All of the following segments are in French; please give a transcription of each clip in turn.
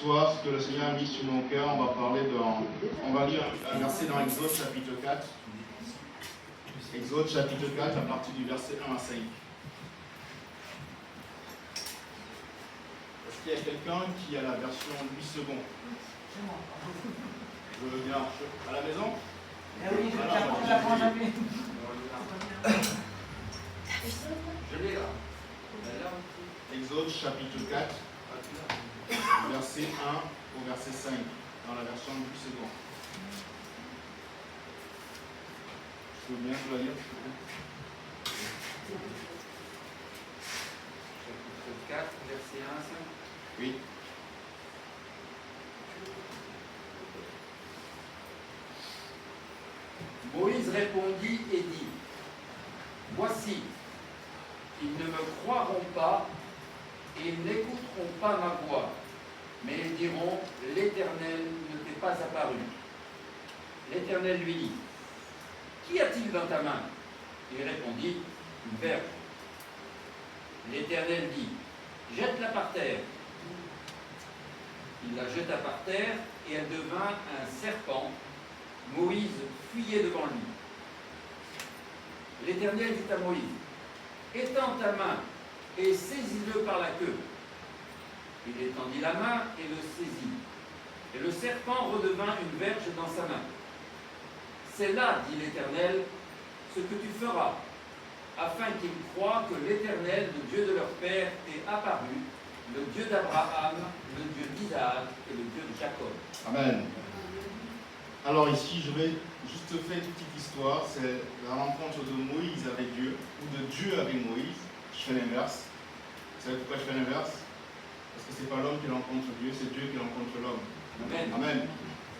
soir, ce que le Seigneur a mis sur mon cœur, on va lire un verset dans Exode chapitre 4. Exode chapitre 4 à partir du verset 1 à 5. Est-ce qu'il y a quelqu'un qui a la version 8 secondes? Je veux bien. À la maison? Oui, je l'apprends jamais. Je l'ai là. Exode chapitre 4, verset 1 au verset 5, dans la version 8 secondes. Je veux bien vous la lire. Chapitre 4, verset 1 à 5. Oui. Moïse répondit et dit: Voici, ils ne me croiront pas et ils n'écouteront pas ma voix, mais ils diront: L'Éternel ne t'est pas apparu. L'Éternel lui dit: Qu'y a-t-il dans ta main? Il répondit: Une verge. L'Éternel dit: Jette-la par terre. Il la jeta par terre et elle devint un serpent. Moïse fuyait devant lui. L'Éternel dit à Moïse: Étends ta main et saisis-le par la queue. Il étendit la main et le saisit. Et le serpent redevint une verge dans sa main. C'est là, dit l'Éternel, ce que tu feras, afin qu'ils croient que l'Éternel, le Dieu de leur père, t'est apparu, le Dieu d'Abraham, le Dieu d'Isaac et le Dieu de Jacob. Amen. Alors ici, je vais juste faire une petite histoire. C'est la rencontre de Moïse avec Dieu, ou de Dieu avec Moïse. Je fais l'inverse. Vous savez pourquoi je fais l'inverse? Parce que ce n'est pas l'homme qui rencontre Dieu, c'est Dieu qui rencontre l'homme. Amen. Amen.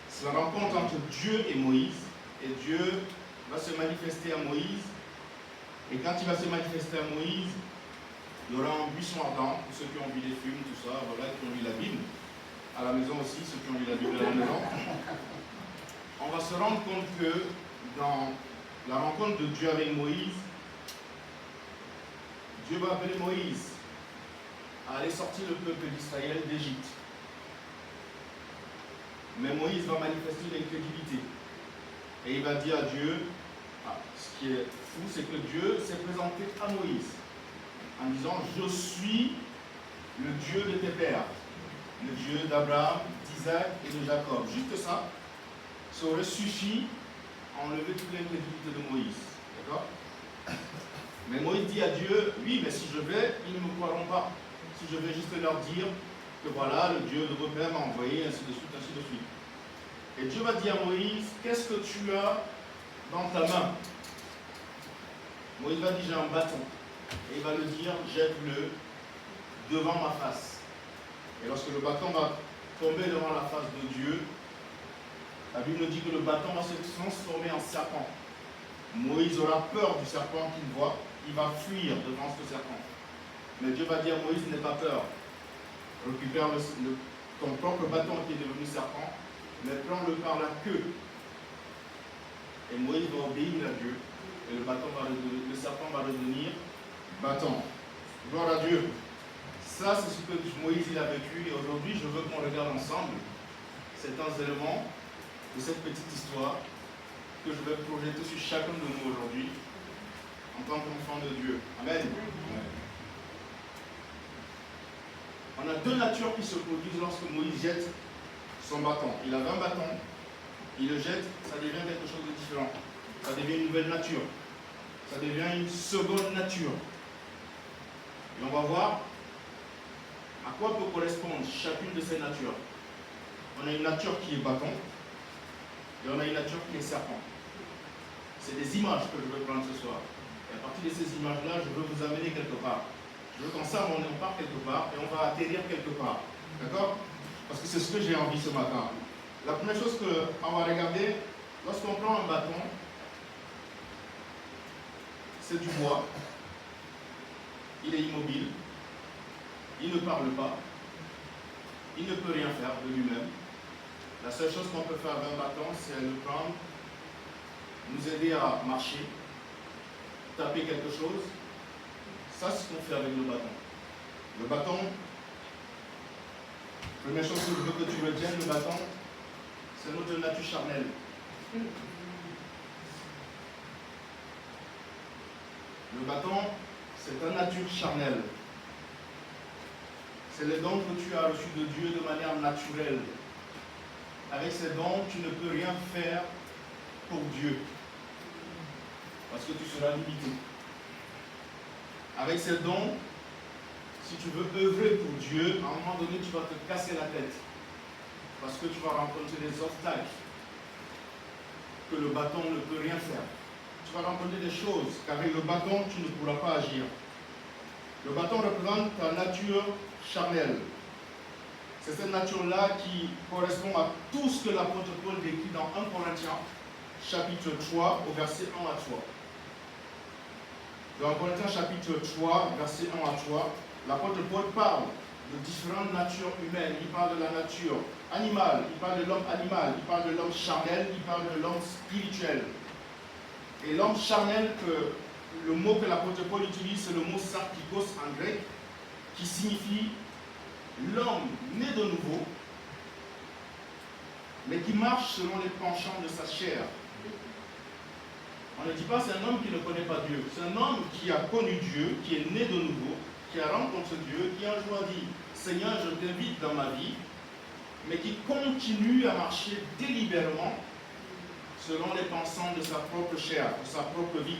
C'est la rencontre entre Dieu et Moïse. Et Dieu va se manifester à Moïse. Et quand il va se manifester à Moïse, il y aura un buisson ardent, pour ceux qui ont vu les films, tout ça, voilà, qui ont lu la Bible. À la maison aussi, ceux qui ont lu la Bible à la maison. On va se rendre compte que dans la rencontre de Dieu avec Moïse, Dieu va appeler Moïse à aller sortir le peuple d'Israël d'Égypte. Mais Moïse va manifester l'incrédulité. Et il va dire à Dieu, ce qui est fou, c'est que Dieu s'est présenté à Moïse en disant: Je suis le Dieu de tes pères, le Dieu d'Abraham, d'Isaac et de Jacob. Juste ça aurait suffi à enlever toute l'incrédulité de Moïse. D'accord? Mais Moïse dit à Dieu: Oui, mais si je vais, ils ne me croiront pas. Si je vais juste leur dire que voilà, le Dieu de vos pères m'a envoyé, ainsi de suite, ainsi de suite. Et Dieu va dire à Moïse: Qu'est-ce que tu as dans ta main? Moïse va dire: J'ai un bâton. Et il va le dire: Jette-le devant ma face. Et lorsque le bâton va tomber devant la face de Dieu, la Bible nous dit que le bâton va se transformer en serpent. Moïse aura peur du serpent qu'il voit, il va fuir devant ce serpent. Mais Dieu va dire à Moïse: N'aie pas peur. Récupère ton propre bâton qui est devenu serpent, mais prends-le par la queue. Et Moïse va obéir à Dieu, et le serpent va redevenir bâton. Gloire à Dieu. Ça, c'est ce que Moïse il a vécu, et aujourd'hui, je veux qu'on regarde ensemble certains éléments de cette petite histoire que je vais projeter sur chacun de nous aujourd'hui en tant qu'enfant de Dieu. Amen. On a deux natures qui se produisent lorsque Moïse jette son bâton. Il avait un bâton, il le jette, ça devient quelque chose de différent. Ça devient une nouvelle nature. Ça devient une seconde nature. Et on va voir à quoi peut correspondre chacune de ces natures. On a une nature qui est bâton, et on a une nature qui est serpent. C'est des images que je veux prendre ce soir. Et à partir de ces images-là, je veux vous amener quelque part. Je veux qu'ensemble on part quelque part et on va atterrir quelque part. D'accord? Parce que c'est ce que j'ai envie ce matin. La première chose qu'on va regarder, lorsqu'on prend un bâton, c'est du bois. Il est immobile. Il ne parle pas. Il ne peut rien faire de lui-même. La seule chose qu'on peut faire avec un bâton, c'est le prendre, nous aider à marcher, taper quelque chose. Ça, c'est ce qu'on fait avec le bâton. Le bâton Première chose que je veux que tu retiennes, le bâton, c'est notre nature charnelle. Le bâton, c'est ta nature charnelle. C'est les dons que tu as reçus de Dieu de manière naturelle. Avec ces dons, tu ne peux rien faire pour Dieu. Parce que tu seras limité. Avec ces dons, si tu veux œuvrer pour Dieu, à un moment donné, tu vas te casser la tête. Parce que tu vas rencontrer des obstacles que le bâton ne peut rien faire. Tu vas rencontrer des choses qu'avec le bâton, tu ne pourras pas agir. Le bâton représente ta nature charnelle. C'est cette nature-là qui correspond à tout ce que l'apôtre Paul décrit dans 1 Corinthiens, chapitre 3, au verset 1 à 3. Dans 1 Corinthiens, chapitre 3, verset 1 à 3, l'apôtre Paul parle de différentes natures humaines. Il parle de la nature animale, il parle de l'homme animal, il parle de l'homme charnel, il parle de l'homme spirituel. Et l'homme charnel, le mot que l'apôtre Paul utilise, c'est le mot sarkikos en grec, qui signifie l'homme né de nouveau, mais qui marche selon les penchants de sa chair. On ne dit pas c'est un homme qui ne connaît pas Dieu, c'est un homme qui a connu Dieu, qui est né de nouveau, qui a rencontré Dieu, qui un jour a dit « Seigneur, je t'invite dans ma vie », mais qui continue à marcher délibérément selon les pensants de sa propre chair, de sa propre vie.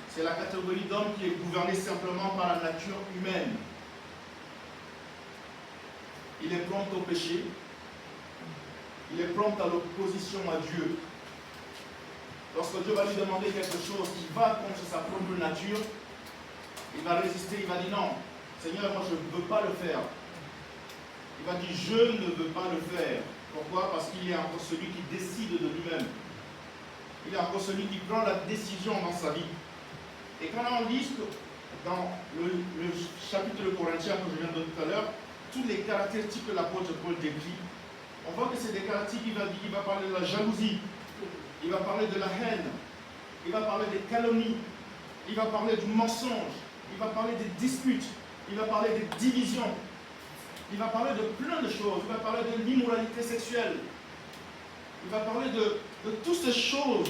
C'est la catégorie d'homme qui est gouvernée simplement par la nature humaine. Il est prompt au péché, il est prompt à l'opposition à Dieu. Lorsque Dieu va lui demander quelque chose qui va contre sa propre nature, il va résister, il va dire non, Seigneur, moi je ne veux pas le faire. Il va dire je ne veux pas le faire. Pourquoi? Parce qu'il y a encore celui qui décide de lui-même. Il y a encore celui qui prend la décision dans sa vie. Et quand on lit dans le chapitre de Corinthiens que je viens de dire tout à l'heure, tous les caractéristiques que l'apôtre Paul décrit, on voit que c'est des caractéristiques, il va parler de la jalousie, il va parler de la haine, il va parler des calomnies, il va parler du mensonge, il va parler des disputes, il va parler des divisions, il va parler de plein de choses, il va parler de l'immoralité sexuelle, il va parler de toutes ces choses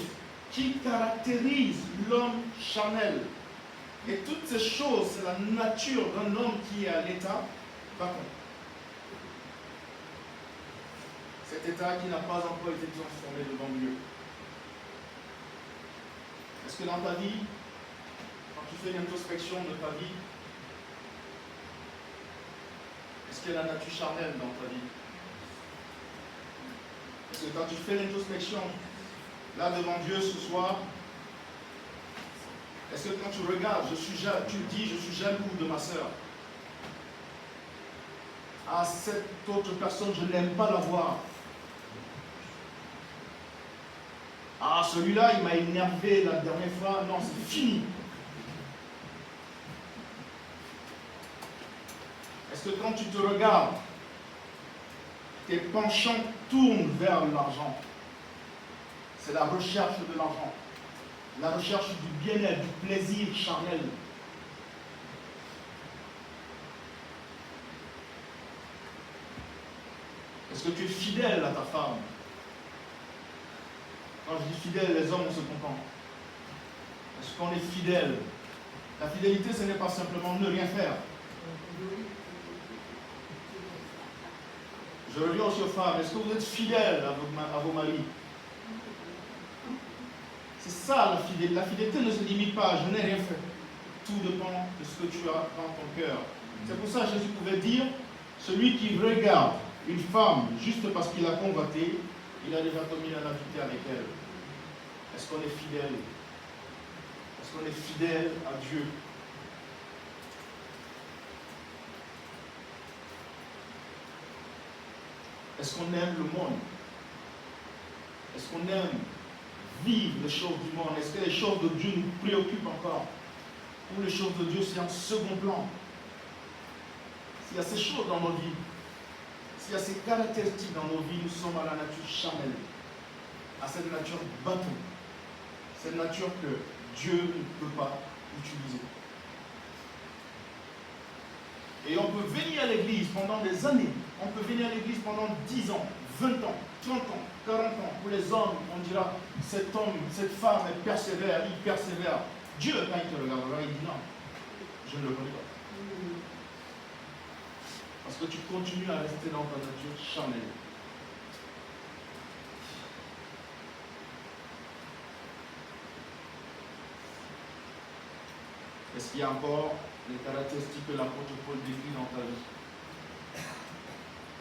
qui caractérisent l'homme charnel. Et toutes ces choses, c'est la nature d'un homme qui est à l'état vacant. Cet état qui n'a pas encore été transformé devant Dieu. Est-ce que dans ta vie, quand tu fais une introspection de ta vie, est-ce qu'il y a la nature charnelle dans ta vie? Est-ce que quand tu fais l'introspection, là devant Dieu ce soir, est-ce que quand tu regardes, tu dis je suis jaloux de ma sœur? Ah, cette autre personne, je n'aime pas la voir. Ah, celui-là, il m'a énervé la dernière fois. Non, c'est fini. Est-ce que quand tu te regardes, tes penchants tournent vers l'argent? C'est la recherche de l'argent. La recherche du bien-être, du plaisir charnel. Est-ce que tu es fidèle à ta femme? Quand je dis fidèle, les hommes se contentent. Est-ce qu'on est fidèle? La fidélité, ce n'est pas simplement ne rien faire. Je reviens aussi aux femmes. Est-ce que vous êtes fidèles à vos maris? C'est ça la fidélité. La fidélité ne se limite pas à je n'ai rien fait. Tout dépend de ce que tu as dans ton cœur. C'est pour ça que Jésus pouvait dire, celui qui regarde une femme juste parce qu'il a convoité, il a déjà commis la nudité avec elle. Est-ce qu'on est fidèle? Est-ce qu'on est fidèle à Dieu? Est-ce qu'on aime le monde? Est-ce qu'on aime vivre les choses du monde? Est-ce que les choses de Dieu nous préoccupent encore? Ou les choses de Dieu, c'est en second plan? S'il y a ces choses dans nos vies, s'il y a ces caractéristiques dans nos vies, nous sommes à la nature charnelle, à cette nature bâton, cette nature que Dieu ne peut pas utiliser. Et on peut venir à l'église pendant des années, On peut venir à l'église pendant 10 ans, 20 ans, 30 ans, 40 ans. Pour les hommes, on dira, cet homme, cette femme, elle persévère, il persévère. Dieu, quand il te regardera, il dit non, je ne le connais pas. Parce que tu continues à rester dans ta nature charnelle. Est-ce qu'il y a encore les caractéristiques que l'apôtre Paul décrit dans ta vie?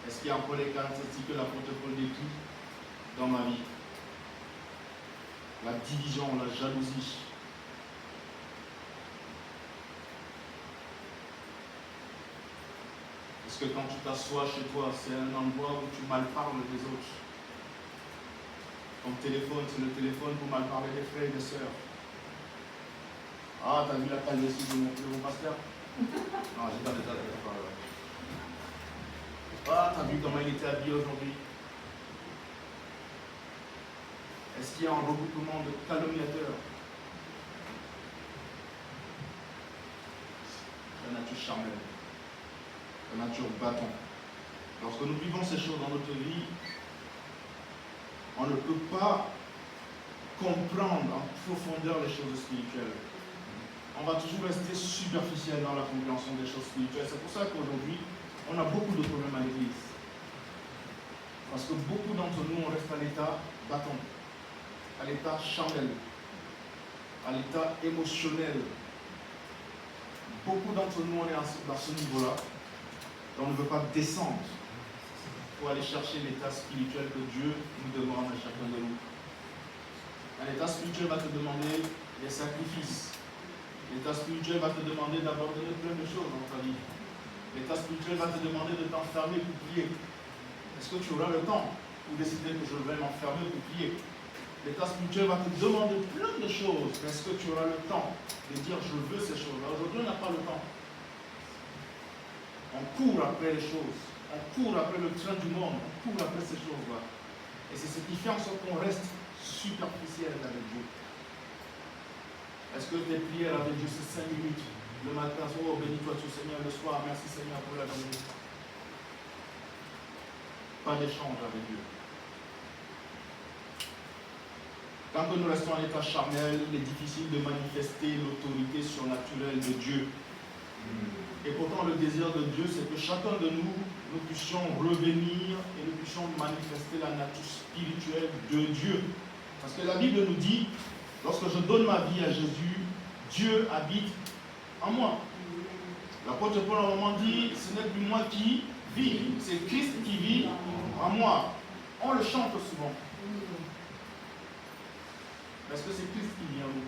Est-ce qu'il y a encore les caractéristiques que l'apôtre Paul décrit dans ma vie? La division, la jalousie. Est-ce que quand tu t'assois chez toi, c'est un endroit où tu mal parles des autres? Ton téléphone, c'est le téléphone pour mal parler des frères et des sœurs. Ah, t'as vu la calvitie de mon pasteur? Non, j'ai pas de ça. Ah, t'as vu comment il était habillé aujourd'hui? Est-ce qu'il y a un regroupement de calomniateurs? La nature charnelle, la nature bâton. Lorsque nous vivons ces choses dans notre vie, on ne peut pas comprendre en profondeur les choses spirituelles. On va toujours rester superficiel dans la compréhension des choses spirituelles. C'est pour ça qu'aujourd'hui, on a beaucoup de problèmes à l'église. Parce que beaucoup d'entre nous, on reste à l'état bâton, à l'état charnel, à l'état émotionnel. Beaucoup d'entre nous, on est dans ce niveau-là. On ne veut pas descendre pour aller chercher l'état spirituel que Dieu nous demande à chacun de nous. Un état spirituel va te demander des sacrifices. L'état spirituel va te demander d'abandonner plein de choses dans ta vie. L'état spirituel va te demander de t'enfermer pour prier. Est-ce que tu auras le temps pour décider que je vais m'enfermer pour prier? L'état spirituel va te demander plein de choses. Est-ce que tu auras le temps de dire je veux ces choses-là? Aujourd'hui, on n'a pas le temps. On court après les choses. On court après le train du monde. On court après ces choses-là. Et c'est ce qui fait en sorte qu'on reste superficiel avec Dieu. Est-ce que tes prières avec Dieu, c'est 5 minutes? Le matin, oh, bénis-toi tu Seigneur, le soir, merci Seigneur pour la journée. Pas d'échange avec Dieu. Quand nous restons en état charnel, il est difficile de manifester l'autorité surnaturelle de Dieu. Et pourtant, le désir de Dieu, c'est que chacun de nous, nous puissions revenir et nous puissions manifester la nature spirituelle de Dieu. Parce que la Bible nous dit, lorsque je donne ma vie à Jésus, Dieu habite en moi. L'apôtre Paul à un moment dit, ce n'est plus moi qui vis, c'est Christ qui vit en moi. On le chante souvent. Est-ce que c'est Christ qui vit en nous?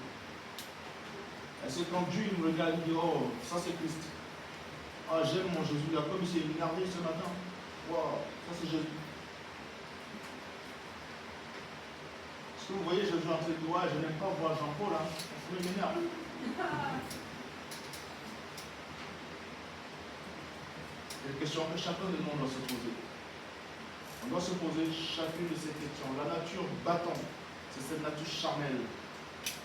Est-ce que quand Dieu nous regarde, il dit, oh, ça c'est Christ. Ah, j'aime mon Jésus là, comme il s'est énervé ce matin. Waouh, ça c'est Jésus. Est-ce que vous voyez Jésus en train de dire, ouais, je n'aime pas voir Jean-Paul là, ça m'énerve. C'est une question que chacun de nous doit se poser. On doit se poser chacune de ces questions. La nature battante, c'est cette nature charnelle.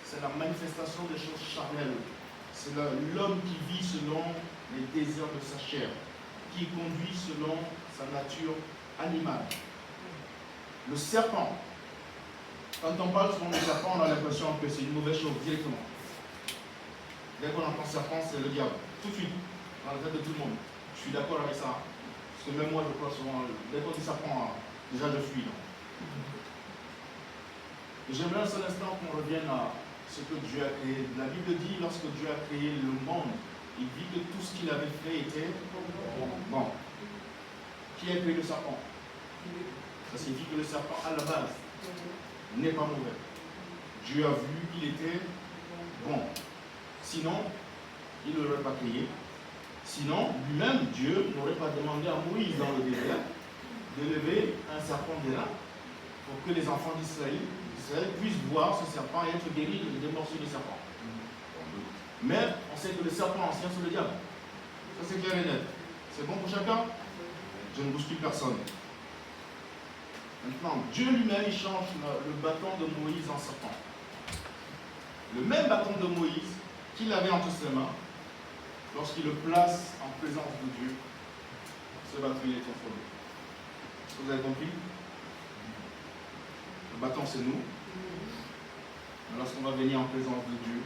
C'est la manifestation des choses charnelles. C'est l'homme qui vit selon les désirs de sa chair, qui conduit selon sa nature animale. Le serpent, quand on parle souvent du serpent, on a l'impression que c'est une mauvaise chose directement. Dès qu'on entend serpent, c'est le diable. Tout de suite, dans la tête de tout le monde. Je suis d'accord avec ça. Parce que même moi, je crois souvent, dès qu'on dit serpent, déjà je fuis. Et j'aimerais un seul instant qu'on revienne à ce que Dieu a créé. La Bible dit, lorsque Dieu a créé le monde, il dit que tout ce qu'il avait fait était bon. Qui a créé le serpent? Ça signifie que le serpent, à la base, n'est pas mauvais. Dieu a vu qu'il était bon. Sinon, il ne l'aurait pas créé. Sinon, lui-même, Dieu n'aurait pas demandé à Moïse dans le désert de lever un serpent de là pour que les enfants d'Israël puissent voir ce serpent et être guéris des morsures de serpent. Mais on sait que le serpent ancien, c'est le diable. Ça, c'est clair et net. C'est bon pour chacun? Je ne bouscule personne. Maintenant, Dieu lui-même, il change le bâton de Moïse en serpent. Le même bâton de Moïse qu'il avait entre ses mains, lorsqu'il le place en présence de Dieu, ce bâton il est transformé. Est-ce que vous avez compris? Le bâton c'est nous. Mais lorsqu'on va venir en présence de Dieu,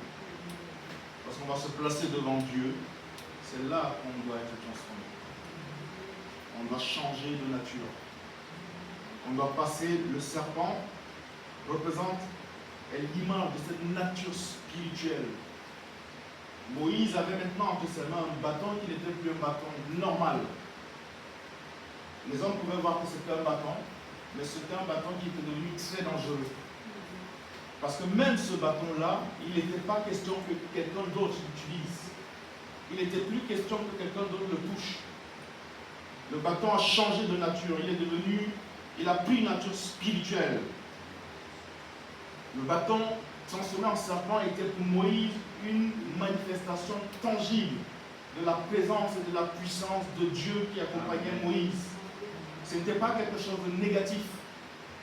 lorsqu'on va se placer devant Dieu, c'est là qu'on doit être transformé. On doit changer de nature. On doit passer, le serpent représente l'image de cette nature spirituelle. Moïse avait maintenant entre ses mains un bâton qui n'était plus un bâton normal. Les hommes pouvaient voir que c'était un bâton, mais c'était un bâton qui était devenu très dangereux. Parce que même ce bâton-là, il n'était pas question que quelqu'un d'autre l'utilise. Il n'était plus question que quelqu'un d'autre le touche. Le bâton a changé de nature. Il a pris une nature spirituelle. Le bâton transformé en serpent était pour Moïse une manifestation tangible de la présence et de la puissance de Dieu qui accompagnait Moïse. Ce n'était pas quelque chose de négatif.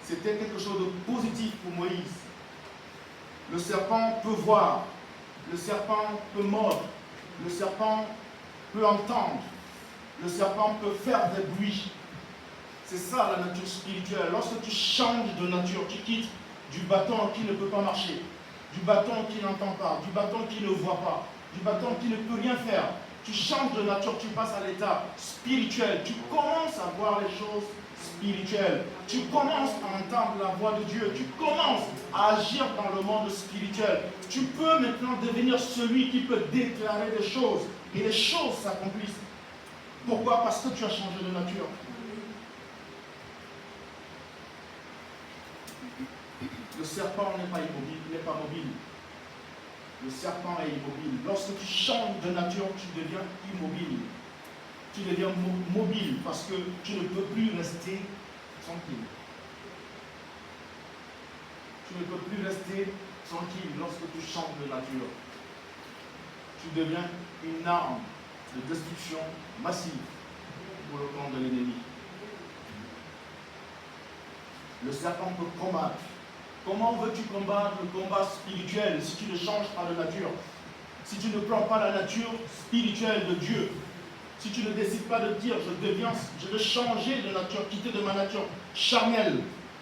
C'était quelque chose de positif pour Moïse. Le serpent peut voir, le serpent peut mordre, le serpent peut entendre, le serpent peut faire des bruits. C'est ça la nature spirituelle. Lorsque tu changes de nature, tu quittes du bâton qui ne peut pas marcher, du bâton qui n'entend pas, du bâton qui ne voit pas, du bâton qui ne peut rien faire. Tu changes de nature, tu passes à l'état spirituel. Tu commences à voir les choses spirituelles. Tu commences à entendre la voix de Dieu. Tu commences à agir dans le monde spirituel. Tu peux maintenant devenir celui qui peut déclarer des choses. Et les choses s'accomplissent. Pourquoi? Parce que tu as changé de nature. Le serpent n'est pas immobile, il n'est pas mobile. Le serpent est immobile. Lorsque tu changes de nature, tu deviens immobile. Tu deviens mobile parce que tu ne peux plus rester tranquille. Tu ne peux plus rester tranquille lorsque tu changes de nature. Tu deviens une arme de destruction massive pour le camp de l'ennemi. Le serpent peut combattre. Comment veux-tu combattre le combat spirituel si tu ne changes pas de nature? Si tu ne prends pas la nature spirituelle de Dieu? Si tu ne décides pas de dire, je veux changer de nature, quitter de ma nature charnelle,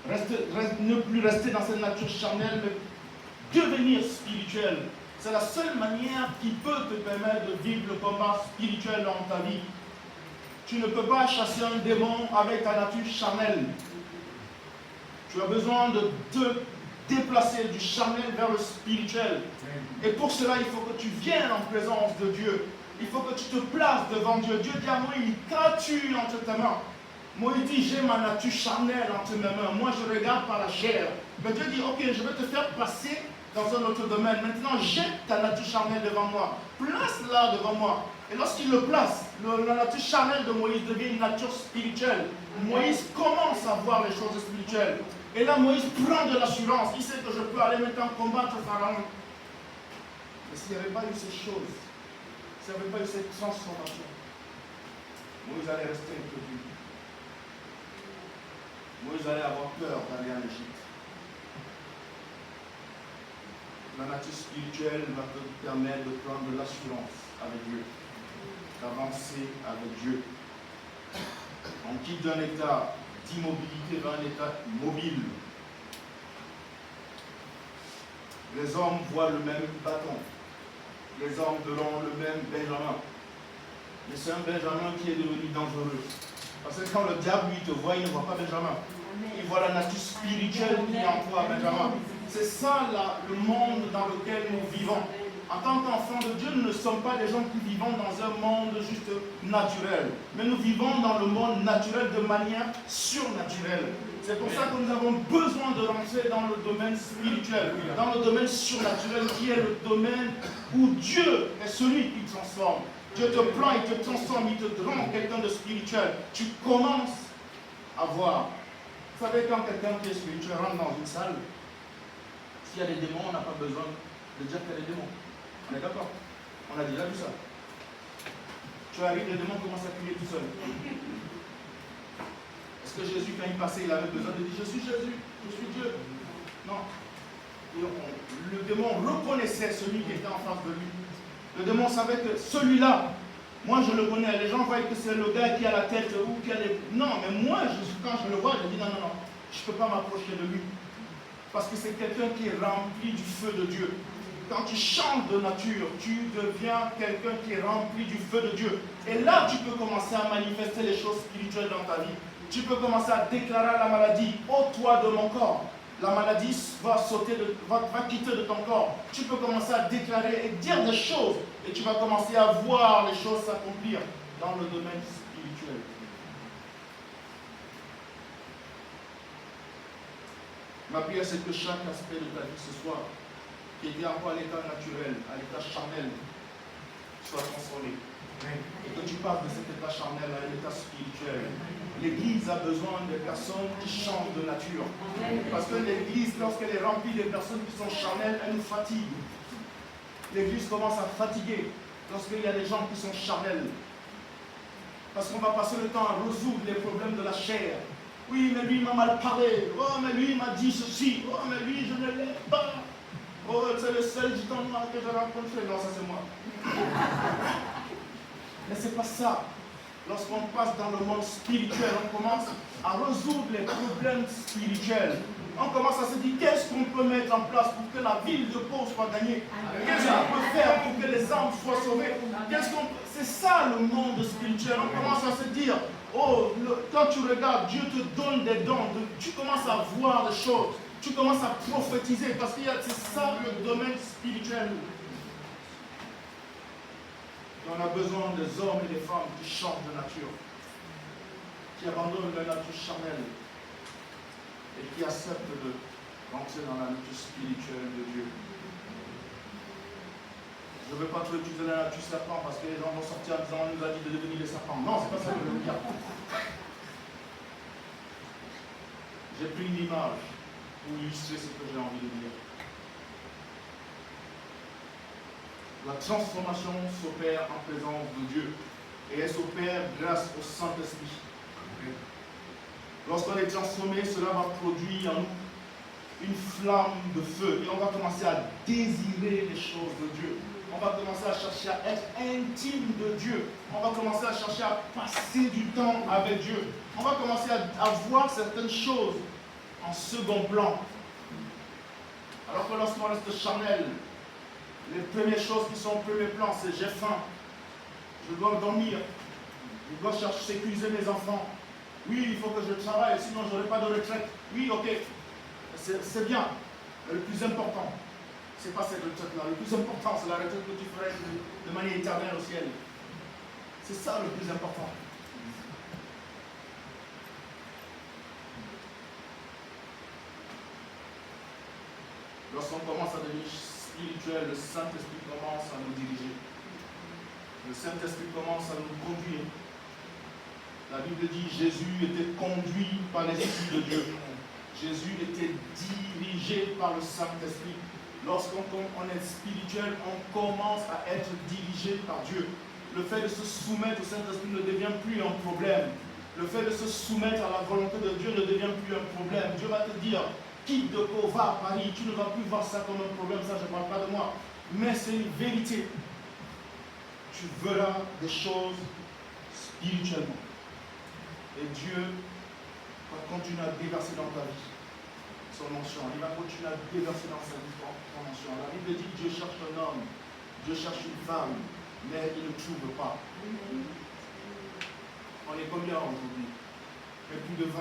ne plus rester dans cette nature charnelle, mais devenir spirituel. C'est la seule manière qui peut te permettre de vivre le combat spirituel dans ta vie. Tu ne peux pas chasser un démon avec ta nature charnelle. Tu as besoin de te déplacer du charnel vers le spirituel. Et pour cela, il faut que tu viennes en présence de Dieu. Il faut que tu te places devant Dieu. Dieu dit à Moïse, qu'as-tu entre tes mains? Moïse dit, j'ai ma nature charnelle entre mes mains. Moi, je regarde par la chair. Mais Dieu dit, ok, je vais te faire passer dans un autre domaine. Maintenant, jette ta nature charnelle devant moi. Place-la devant moi. Et lorsqu'il le place, la nature charnelle de Moïse devient une nature spirituelle. Moïse commence à voir les choses spirituelles. Et là, Moïse prend de l'assurance. Il sait que je peux aller maintenant combattre Pharaon. Mais s'il n'y avait pas eu ces choses, s'il n'y avait pas eu cette transformation, Moïse allait rester introduit. Moïse allait avoir peur d'aller en Égypte. La nature spirituelle va te permettre de prendre de l'assurance avec Dieu, d'avancer avec Dieu. On quitte d'un état d'immobilité vers un état mobile. Les hommes voient le même bâton. Les hommes verront le même Benjamin. Mais c'est un Benjamin qui est devenu dangereux. Parce que quand le diable lui te voit, il ne voit pas Benjamin. Il voit la nature spirituelle qui est en toi, Benjamin. C'est ça le monde dans lequel nous vivons. En tant qu'enfants de Dieu, nous ne sommes pas des gens qui vivons dans un monde juste naturel. Mais nous vivons dans le monde naturel de manière surnaturelle. C'est pour ça que nous avons besoin de rentrer dans le domaine spirituel, dans le domaine surnaturel qui est le domaine où Dieu est celui qui transforme. Dieu te prend, il te transforme, il te rend quelqu'un de spirituel. Tu commences à voir. Vous savez, quand quelqu'un qui est spirituel rentre dans une salle, s'il y a des démons, on n'a pas besoin de dire qu'il y a des démons. On est d'accord? On a déjà vu ça. Tu arrives, les démons commencent à crier tout seul. Est-ce que Jésus, quand il passait, il avait besoin de dire, je suis Jésus, je suis Dieu? Non. Le démon reconnaissait celui qui était en face de lui. Le démon savait que celui-là Moi, je le connais. Les gens voient que c'est le gars qui a la tête ou qui a les... Non, mais moi, quand je le vois, je dis non, non, non. Je ne peux pas m'approcher de lui. Parce que c'est quelqu'un qui est rempli du feu de Dieu. Quand tu changes de nature, tu deviens quelqu'un qui est rempli du feu de Dieu. Et là, tu peux commencer à manifester les choses spirituelles dans ta vie. Tu peux commencer à déclarer à la maladie, ôte-toi de mon corps. La maladie va quitter de ton corps. Tu peux commencer à déclarer et dire des choses. Et tu vas commencer à voir les choses s'accomplir dans le domaine spirituel. Ma prière, c'est que chaque aspect de ta vie ce soir, qui était encore à l'état naturel, à l'état charnel, soit transformé. Et que tu passes de cet état charnel à l'état spirituel. L'Église a besoin de personnes qui changent de nature. Parce que l'Église, lorsqu'elle est remplie de personnes qui sont charnelles, elle nous fatigue. L'Église commence à fatiguer lorsqu'il y a des gens qui sont charnels. Parce qu'on va passer le temps à résoudre les problèmes de la chair. Oui, mais lui m'a mal parlé. Oh, mais lui m'a dit ceci. Oh, mais lui, je ne l'aime pas. Oh, c'est le seul gitan noir que j'ai rencontré. Non, ça c'est moi. Mais c'est pas ça. Lorsqu'on passe dans le monde spirituel, on commence à résoudre les problèmes spirituels. On commence à se dire qu'est-ce qu'on peut mettre en place pour que la ville de Pau soit gagnée. Qu'est-ce qu'on peut faire pour que les âmes soient sauvées. C'est ça le monde spirituel. On commence à se dire, oh, quand tu regardes, Dieu te donne des dons. Tu commences à voir des choses. Tu commences à prophétiser parce que c'est ça le domaine spirituel. Et on a besoin des hommes et des femmes qui changent de nature, qui abandonnent la nature charnelle et qui acceptent de rentrer dans la nature spirituelle de Dieu. Je ne veux pas trop utiliser la nature serpent parce que les gens vont sortir en disant on nous a dit de devenir des serpents. Non, c'est pas ça que je veux dire. J'ai pris une image pour illustrer ce que j'ai envie de dire. La transformation s'opère en présence de Dieu et elle s'opère grâce au Saint-Esprit. Lorsqu'on est transformé, cela va produire en nous une flamme de feu et on va commencer à désirer les choses de Dieu. On va commencer à chercher à être intime de Dieu. On va commencer à chercher à passer du temps avec Dieu. On va commencer à voir certaines choses en second plan. Alors que lorsqu'on reste charnel, les premières choses qui sont au premier plan, c'est j'ai faim, je dois dormir, je dois chercher à sécuriser mes enfants. Oui, il faut que je travaille, sinon je n'aurai pas de retraite. Oui, ok, c'est bien. Mais le plus important, ce n'est pas cette retraite-là. Le plus important, c'est la retraite que tu ferais de manière éternelle au ciel. C'est ça le plus important. Lorsqu'on commence à devenir spirituel, le Saint-Esprit commence à nous diriger. Le Saint-Esprit commence à nous conduire. La Bible dit Jésus était conduit par l'Esprit de Dieu. Jésus était dirigé par le Saint-Esprit. Lorsqu'on est spirituel, on commence à être dirigé par Dieu. Le fait de se soumettre au Saint-Esprit ne devient plus un problème. Le fait de se soumettre à la volonté de Dieu ne devient plus un problème. Dieu va te dire, quitte de Pau, va à Paris. Tu ne vas plus voir ça comme un problème, ça je ne parle pas de moi. Mais c'est une vérité. Tu verras des choses spirituellement. Et Dieu va continuer à déverser dans ta vie son onction. Il va continuer à déverser dans sa vie son onction. La Bible dit Dieu cherche un homme, Dieu cherche une femme, mais il ne trouve pas. On est combien aujourd'hui? Mais plus de 20.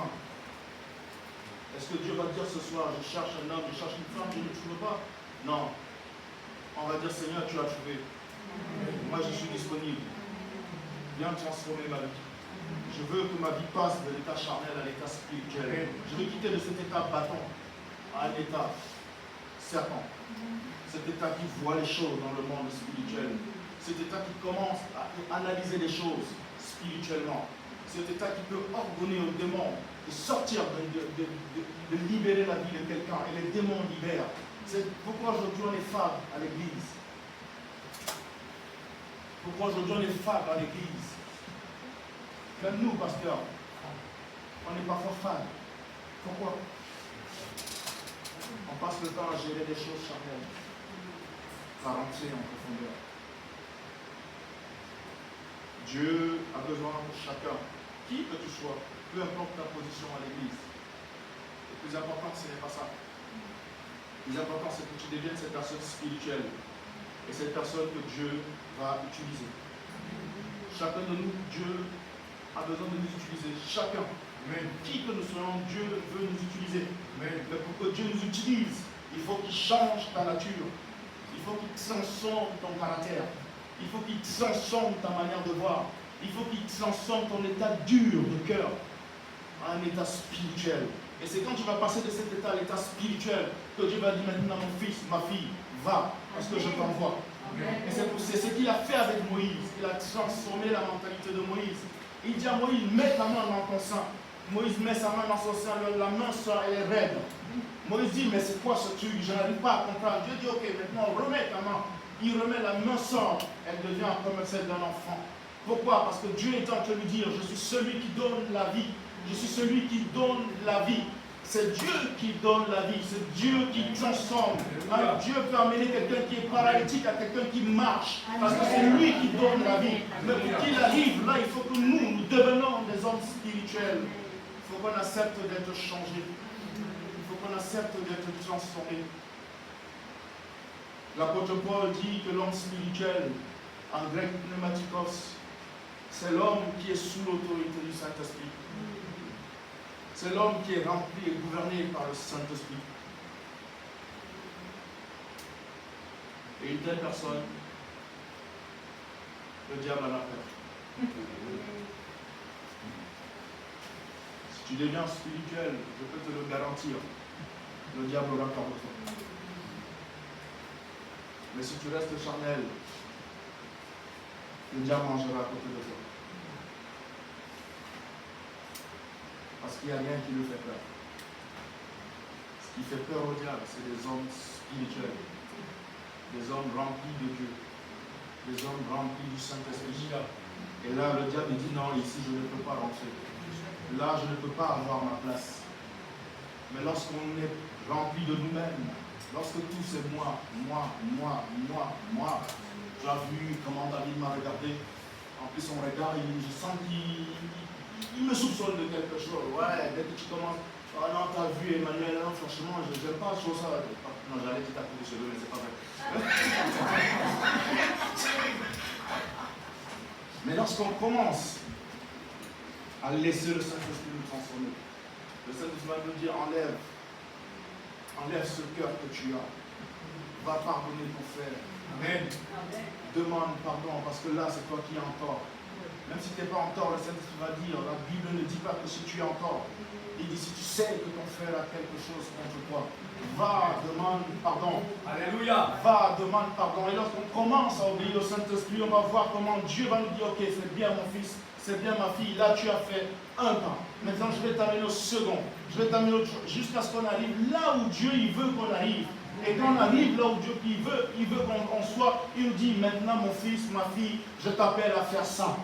Est-ce que Dieu va dire ce soir, je cherche un homme, je cherche une femme, je ne trouve pas? Non. On va dire, Seigneur, tu as trouvé. Moi, je suis disponible. Viens transformer ma vie. Je veux que ma vie passe de l'état charnel à l'état spirituel. Je veux quitter de cet état bâton à un état serpent. Cet état qui voit les choses dans le monde spirituel. Cet état qui commence à analyser les choses spirituellement. Cet état qui peut ordonner aux démons de sortir, de libérer la vie de quelqu'un. Et les démons libèrent. C'est pourquoi aujourd'hui on est faible à l'église. Pourquoi aujourd'hui on est faible à l'église. Même nous, pasteur, on est parfois faible. Pourquoi? On passe le temps à gérer des choses charnelles, à rentrer en profondeur. Dieu a besoin de chacun, qui que tu sois, peu importe ta position à l'église. Le plus important, ce n'est pas ça. Le plus important, c'est que tu deviennes cette personne spirituelle et cette personne que Dieu va utiliser. Chacun de nous, Dieu a besoin de nous utiliser. Chacun. Amen. Qui que nous soyons, Dieu veut nous utiliser. Amen. Mais pour que Dieu nous utilise, il faut qu'il change ta nature. Il faut qu'il transforme ton caractère. Il faut qu'il transforme ta manière de voir. Il faut qu'il transforme ton état dur de cœur à un état spirituel. Et c'est quand tu vas passer de cet état à l'état spirituel que Dieu va dire maintenant, mon fils, ma fille, va, parce que je t'envoie. Et c'est ce qu'il a fait avec Moïse. Il a transformé la mentalité de Moïse. Il dit à Moïse, mets ta main dans ton sein. Moïse met sa main dans son sein, la main elle est raide. Moïse dit, mais c'est quoi ce truc? Je n'arrive pas à comprendre. Dieu dit, ok, maintenant remets ta main. Il remet la main sort, elle devient comme celle d'un enfant. Pourquoi? Parce que Dieu est en train de lui dire, je suis celui qui donne la vie. Je suis celui qui donne la vie. C'est Dieu qui donne la vie, c'est Dieu qui transforme. Alors, Dieu peut amener quelqu'un qui est paralytique à quelqu'un qui marche, parce que c'est lui qui donne la vie. Mais pour qu'il arrive, là, il faut que nous devenions des hommes spirituels. Il faut qu'on accepte d'être changé. Il faut qu'on accepte d'être transformé. L'apôtre Paul dit que l'homme spirituel, en grec pneumatikos, c'est l'homme qui est sous l'autorité du Saint-Esprit. C'est l'homme qui est rempli et gouverné par le Saint-Esprit. Et une telle personne, le diable en a peur. Si tu deviens spirituel, je peux te le garantir, le diable aura peur de toi. Mais si tu restes charnel, le diable mangera à côté de toi. Parce qu'il n'y a rien qui lui fait peur. Ce qui fait peur au diable, c'est des hommes spirituels, des hommes remplis de Dieu, des hommes remplis du Saint-Esprit. Et là, le diable dit non, ici je ne peux pas rentrer. Là, je ne peux pas avoir ma place. Mais lorsqu'on est rempli de nous-mêmes, lorsque tout c'est moi, tu as vu comment David m'a regardé. En plus, son regard, je sens qu'il me soupçonne de quelque chose. Ouais, dès que tu commences, oh non, t'as vu Emmanuel, non, franchement, je n'aime pas trop ça. Non, j'allais te taper les cheveux, mais c'est pas vrai. Mais lorsqu'on commence à laisser le Saint-Esprit nous transformer, le Saint-Esprit va nous dire, enlève ce cœur que tu as. Va pardonner ton frère. Amen. Demande pardon, parce que là, c'est toi qui es en tort. Même si tu n'es pas en tort, le Saint-Esprit va dire, la Bible ne dit pas que si tu es en tort. Il dit, si tu sais que ton frère a quelque chose contre toi, va, demande pardon. Alléluia. Va, demande pardon. Et lorsqu'on commence à obéir au Saint-Esprit, on va voir comment Dieu va nous dire, ok, c'est bien mon fils, c'est bien ma fille, là tu as fait un pas. Maintenant je vais t'amener au second. Je vais t'amener jusqu'à ce qu'on arrive là où Dieu il veut qu'on arrive. Et quand on arrive là où Dieu il veut qu'on soit, il nous dit maintenant mon fils, ma fille, je t'appelle à faire ça.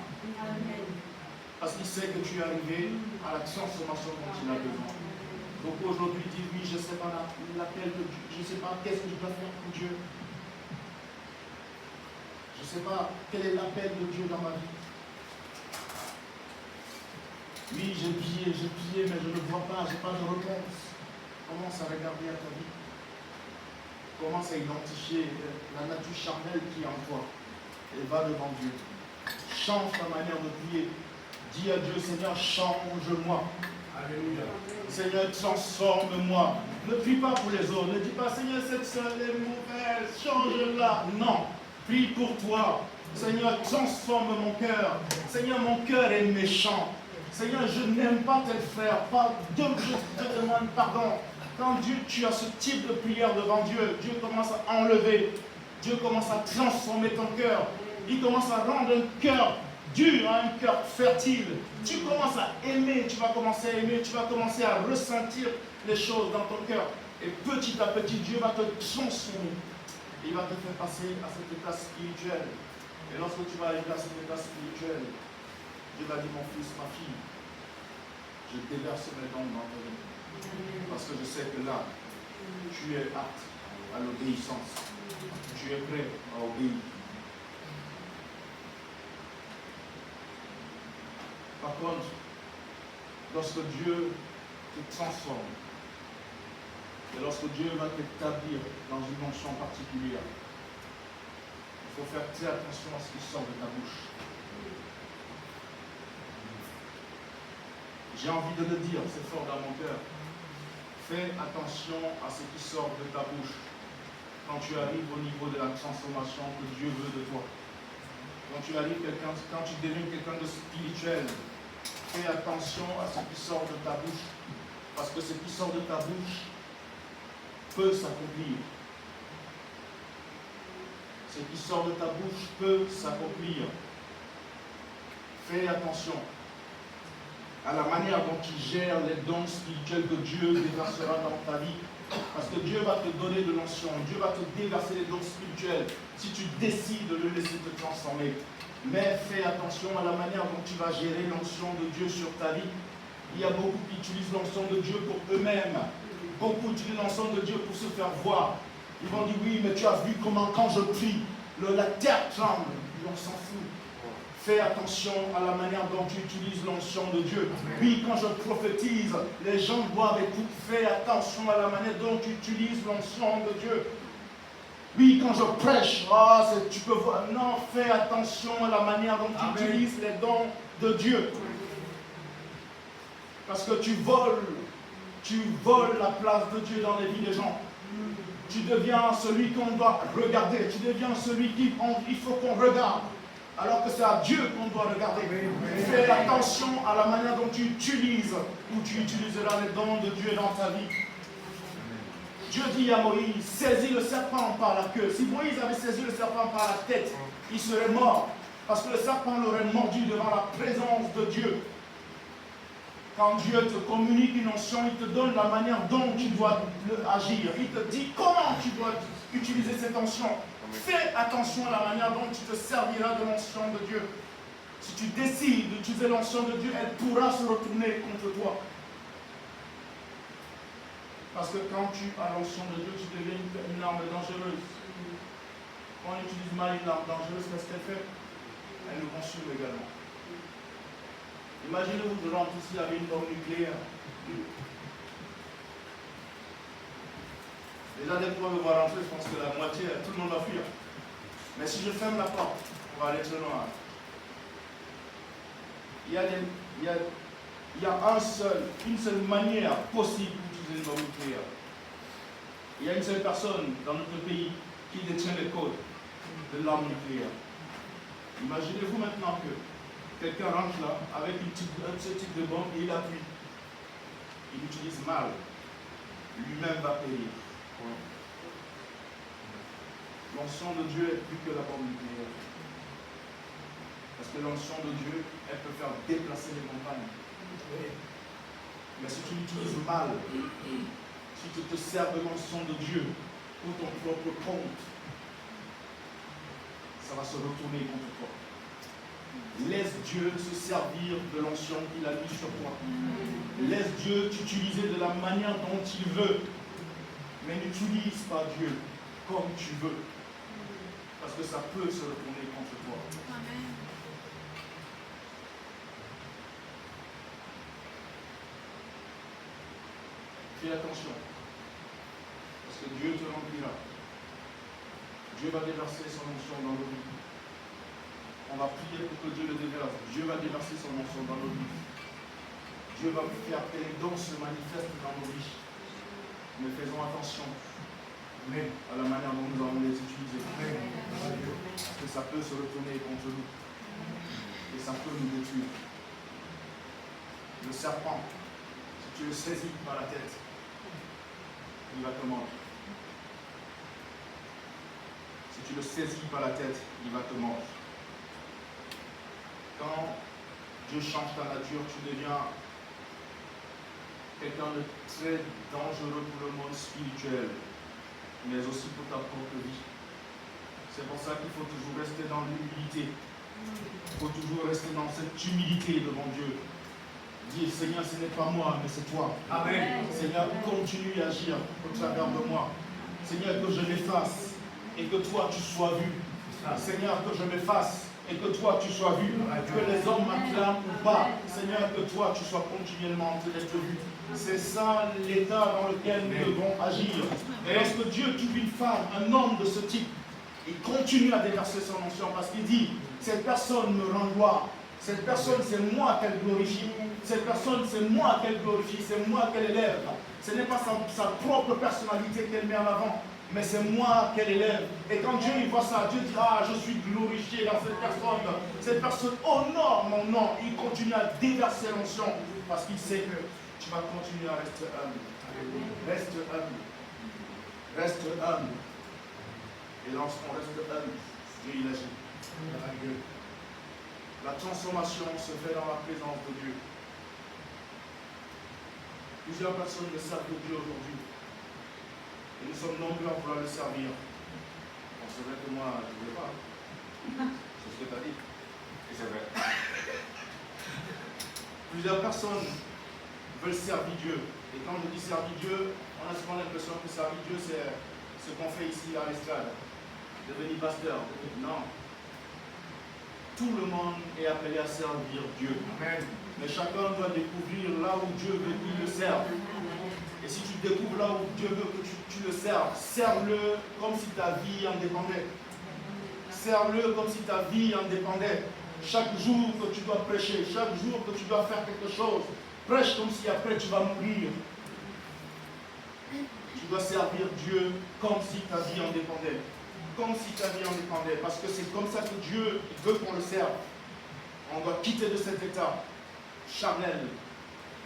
Parce qu'il sait que tu es arrivé à la transformation dont il a besoin. Donc aujourd'hui, dis oui, je ne sais pas l'appel de Dieu, je ne sais pas qu'est-ce que je dois faire pour Dieu. Je ne sais pas quel est l'appel de Dieu dans ma vie. Oui, j'ai prié, mais je ne vois pas, je n'ai pas de réponse. Commence à regarder à ta vie. Commence à identifier la nature charnelle qui est en toi. Et va devant Dieu. Change ta manière de prier. Dis à Dieu, Seigneur, change-moi. Alléluia. Seigneur, transforme-moi. Ne prie pas pour les autres. Ne dis pas, Seigneur, cette soeur est mauvaise, change-la. Non. Prie pour toi. Seigneur, transforme mon cœur. Seigneur, mon cœur est méchant. Seigneur, je n'aime pas tel frère. Je te demande pardon. Quand Dieu, tu as ce type de prière devant Dieu, Dieu commence à enlever. Dieu commence à transformer ton cœur. Il commence à rendre un cœur dur, un cœur fertile. Tu commences à aimer, tu vas commencer à aimer, tu vas commencer à ressentir les choses dans ton cœur. Et petit à petit, Dieu va te transformer. Il va te faire passer à cet état spirituel. Et lorsque tu vas arriver à cet état spirituel, Dieu va dire, mon fils, ma fille, je déverse mes dons dans ta vie. Parce que je sais que là, tu es apte à l'obéissance. Tu es prêt à obéir. Par contre, lorsque Dieu te transforme, et lorsque Dieu va t'établir dans une onction particulière, il faut faire très attention à ce qui sort de ta bouche. J'ai envie de le dire, c'est fort dans mon cœur. Fais attention à ce qui sort de ta bouche quand tu arrives au niveau de la transformation que Dieu veut de toi. Quand tu deviens quelqu'un de spirituel, fais attention à ce qui sort de ta bouche. Parce que ce qui sort de ta bouche peut s'accomplir. Ce qui sort de ta bouche peut s'accomplir. Fais attention à la manière dont tu gères les dons spirituels que Dieu déversera dans ta vie. Parce que Dieu va te donner de l'onction, Dieu va te déverser les dons spirituels si tu décides de le laisser te transformer. Mais fais attention à la manière dont tu vas gérer l'onction de Dieu sur ta vie. Il y a beaucoup qui utilisent l'onction de Dieu pour eux-mêmes. Beaucoup utilisent l'onction de Dieu pour se faire voir. Ils vont dire oui, mais tu as vu comment quand je prie, la terre tremble. On s'en fout. Fais attention à la manière dont tu utilises l'onction de Dieu. Oui, quand je prophétise, les gens doivent écouter. Fais attention à la manière dont tu utilises l'onction de Dieu. Oui, quand je prêche, tu peux voir. Non, fais attention à la manière dont tu utilises les dons de Dieu. Parce que tu voles la place de Dieu dans les vies des gens. Tu deviens celui qu'on doit regarder. Tu deviens celui il faut qu'on regarde. Alors que c'est à Dieu qu'on doit regarder. Fais attention à la manière dont tu utilises, ou tu utiliseras les dons de Dieu dans ta vie. Dieu dit à Moïse, saisis le serpent par la queue. Si Moïse avait saisi le serpent par la tête, il serait mort. Parce que le serpent l'aurait mordu devant la présence de Dieu. Quand Dieu te communique une onction, il te donne la manière dont tu dois agir. Il te dit comment tu dois utiliser cette onction. Fais attention à la manière dont tu te serviras de l'onction de Dieu. Si tu décides d'utiliser l'onction de Dieu, elle pourra se retourner contre toi. Parce que quand tu as l'onction de Dieu, tu deviens une arme dangereuse. Quand on utilise mal une arme dangereuse, qu'est-ce qu'elle fait? Elle nous consume également. Imaginez-vous que rentre ici avec une bombe nucléaire. Déjà, dès qu'on me voit rentrer, je pense que la moitié, tout le monde va fuir. Mais si je ferme la porte, on va aller très loin. Il y a une seule manière possible d'utiliser une bombe nucléaire. Il y a une seule personne dans notre pays qui détient les codes de l'arme nucléaire. Imaginez-vous maintenant que quelqu'un rentre là avec ce type de bombe et il appuie. Il l'utilise mal. Lui-même va périr. L'onction de Dieu est plus que la bombe nucléaire. Parce que l'onction de Dieu, elle peut faire déplacer les montagnes. Mais si tu l'utilises mal, si tu te sers de l'onction de Dieu pour ton propre compte, ça va se retourner contre toi. Laisse Dieu se servir de l'onction qu'il a mis sur toi. Laisse Dieu t'utiliser de la manière dont il veut. Mais n'utilise pas Dieu comme tu veux. Parce que ça peut se retourner contre toi. Amen. Fais attention. Parce que Dieu te remplira. Dieu va déverser son onction dans nos vies. On va prier pour que Dieu le déverse. Dieu va déverser son onction dans nos vies. Dieu va faire que les dons se manifestent dans nos vies. Mais faisons attention à la manière dont nous allons les utiliser. Parce que ça peut se retourner contre nous. Et ça peut nous détruire. Le serpent, si tu le saisis par la tête, il va te mordre. Si tu le saisis par la tête, il va te mordre. Quand Dieu change ta nature, tu deviens quelqu'un de très dangereux pour le monde spirituel, mais aussi pour ta propre vie. C'est pour ça qu'il faut toujours rester dans l'humilité. Il faut toujours rester dans cette humilité devant Dieu. Dire, Seigneur, ce n'est pas moi, mais c'est toi. Amen. Seigneur, continue à agir au travers de moi. Seigneur, que je m'efface et que toi, tu sois vu. Seigneur, que je m'efface et que toi tu sois vu. Que les hommes m'acclament ou pas, Seigneur, que toi tu sois continuellement en train d'être vu. C'est ça l'état dans lequel nous devons agir. Et lorsque Dieu trouve une femme, un homme de ce type, il continue à déverser son onction parce qu'il dit, cette personne me rend gloire. Cette personne, c'est moi qu'elle glorifie. Cette personne, c'est moi qu'elle glorifie. C'est moi qu'elle élève. Ce n'est pas sa propre personnalité qu'elle met en avant, mais c'est moi qu'elle élève. Et quand Dieu il voit ça, Dieu dit, ah, je suis glorifié dans cette personne. Cette personne honore mon nom. Il continue à déverser l'onction parce qu'il sait que tu vas continuer à rester humble. Reste humble. Reste humble. Et lorsqu'on reste humble, Dieu il agit. La transformation se fait dans la présence de Dieu. Plusieurs personnes ne servent que Dieu aujourd'hui. Et nous sommes nombreux à vouloir le servir. Bon, c'est vrai que moi, je ne voulais pas. C'est ce que tu as dit. Et c'est vrai. Plusieurs personnes veulent servir Dieu. Et quand je dis servir Dieu, on a souvent l'impression que servir Dieu, c'est ce qu'on fait ici à l'estrade. Devenir pasteur. Non. Tout le monde est appelé à servir Dieu. Amen. Mais chacun doit découvrir là où Dieu veut qu'il le serve. Et si tu découvres là où Dieu veut que tu le serves, serve-le comme si ta vie en dépendait. Serve-le comme si ta vie en dépendait. Chaque jour que tu dois prêcher, chaque jour que tu dois faire quelque chose, prêche comme si après tu vas mourir. Tu dois servir Dieu comme si ta vie en dépendait. Comme si ta vie en dépendait. Parce que c'est comme ça que Dieu veut qu'on le serve. On doit quitter de cet état charnel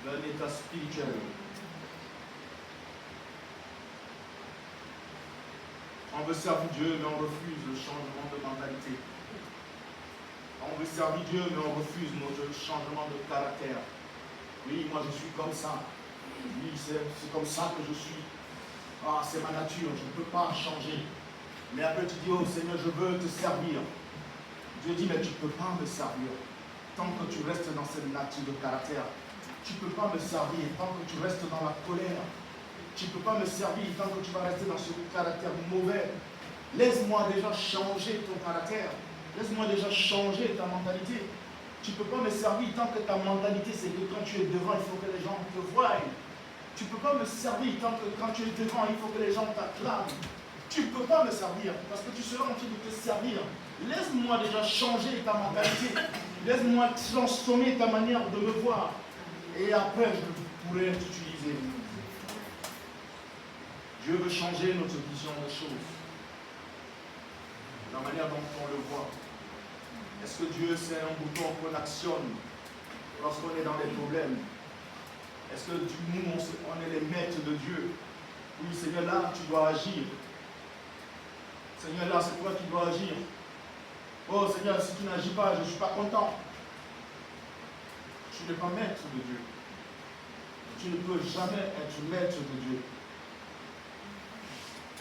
vers un état spirituel. On veut servir Dieu, mais on refuse le changement de mentalité. On veut servir Dieu, mais on refuse notre changement de caractère. Oui, moi je suis comme ça. Oui, c'est comme ça que je suis. Ah, c'est ma nature, je ne peux pas changer. Mais après tu dis, oh Seigneur, je veux te servir. Dieu dit, mais tu ne peux pas me servir tant que tu restes dans cette nature de caractère. Tu ne peux pas me servir tant que tu restes dans la colère. Tu ne peux pas me servir tant que tu vas rester dans ce caractère mauvais. Laisse-moi déjà changer ton caractère. Laisse-moi déjà changer ta mentalité. Tu ne peux pas me servir tant que ta mentalité, c'est que quand tu es devant, il faut que les gens te voient. Tu ne peux pas me servir tant que quand tu es devant, il faut que les gens t'acclament. Tu ne peux pas me servir parce que tu seras en train de te servir. Laisse-moi déjà changer ta mentalité. Laisse-moi transformer ta manière de me voir. Et après, je pourrai t'utiliser. Dieu veut changer notre vision des choses. La manière dont on le voit. Est-ce que Dieu, c'est un bouton qu'on actionne lorsqu'on est dans des problèmes? Est-ce que nous, on est les maîtres de Dieu? Oui, Seigneur, là, tu dois agir. Seigneur, là, c'est toi qui dois agir. Oh, Seigneur, si tu n'agis pas, je ne suis pas content. Tu n'es pas maître de Dieu. Tu ne peux jamais être maître de Dieu.